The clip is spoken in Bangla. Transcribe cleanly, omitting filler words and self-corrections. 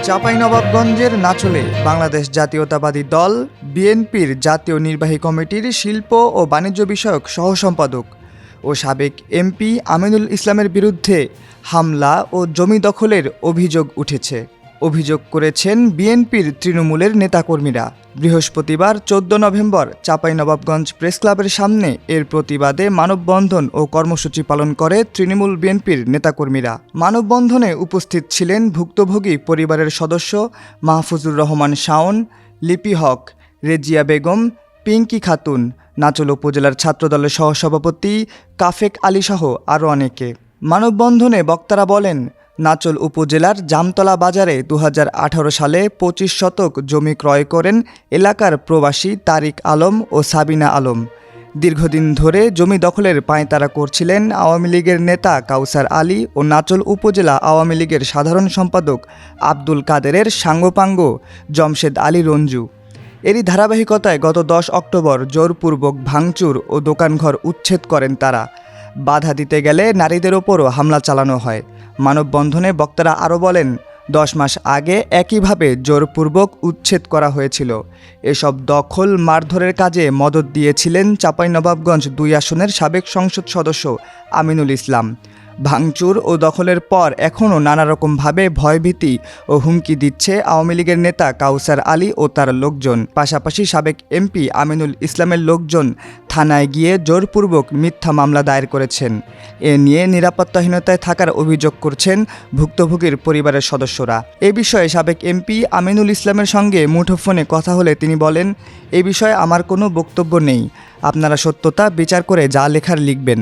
চাঁপাইনবাবগঞ্জের নাচলে বাংলাদেশ জাতীয়তাবাদী দল বিএনপির জাতীয় নির্বাহী কমিটির শিল্প ও বাণিজ্য বিষয়ক সহসম্পাদক ও সাবেক এমপি আমিনুল ইসলামের বিরুদ্ধে হামলা ও জমি দখলের অভিযোগ উঠেছে। অভিযোগ করেছেন বিএনপির তৃণমূলের নেতাকর্মীরা। বৃহস্পতিবার 14 নভেম্বর চাঁপাইনবাবগঞ্জ প্রেসক্লাবের সামনে এর প্রতিবাদে মানববন্ধন ও কর্মসূচি পালন করে তৃণমূল বিএনপির নেতাকর্মীরা। মানববন্ধনে উপস্থিত ছিলেন ভুক্তভোগী পরিবারের সদস্য মাহফুজুর রহমান শাওন, লিপি হক, রেজিয়া বেগম, পিঙ্কি খাতুন, নাচল উপজেলার ছাত্রদলের সহসভাপতি কাফেক আলী সহ আরও অনেকে। মানববন্ধনে বক্তারা বলেন, নাচল উপজেলার জামতলা বাজারে 2018 সালে 25 শতক জমি ক্রয় করেন এলাকার প্রবাসী তারিক আলম ও সাবিনা আলম। দীর্ঘদিন ধরে জমি দখলের পাঁয়তারা করছিলেন আওয়ামী লীগের নেতা কাউসার আলী ও নাচল উপজেলা আওয়ামী লীগের সাধারণ সম্পাদক আব্দুল কাদেরের সাঙ্গপাঙ্গ জমশেদ আলী রঞ্জু। এরই ধারাবাহিকতায় গত 10 অক্টোবর জোরপূর্বক ভাঙচুর ও দোকানঘর উচ্ছেদ করেন তারা। বাধা দিতে গেলে নারীদের ওপরও হামলা চালানো হয়। মানববন্ধনে বক্তারা আরও বলেন, 10 মাস আগে একইভাবে জোরপূর্বক উচ্ছেদ করা হয়েছিল। এসব দখল মারধরের কাজে মদদ দিয়েছিলেন চাঁপাইনবাবগঞ্জ 2 আসনের সাবেক সংসদ সদস্য আমিনুল ইসলাম। ভাঙচুর ও দখলের পর এখনও নানারকমভাবে ভয়ভীতি ও হুমকি দিচ্ছে আওয়ামী লীগের নেতা কাউসার আলী ও তার লোকজন। পাশাপাশি সাবেক এমপি আমিনুল ইসলামের লোকজন থানায় গিয়ে জোরপূর্বক মিথ্যা মামলা দায়ের করেছেন। এ নিয়ে নিরাপত্তাহীনতায় থাকার অভিযোগ করছেন ভুক্তভোগীর পরিবারের সদস্যরা। এ বিষয়ে সাবেক এমপি আমিনুল ইসলামের সঙ্গে মুঠোফোনে কথা হলে তিনি বলেন, এ বিষয়ে আমার কোনো বক্তব্য নেই, আপনারা সত্যতা বিচার করে যা লেখার লিখবেন।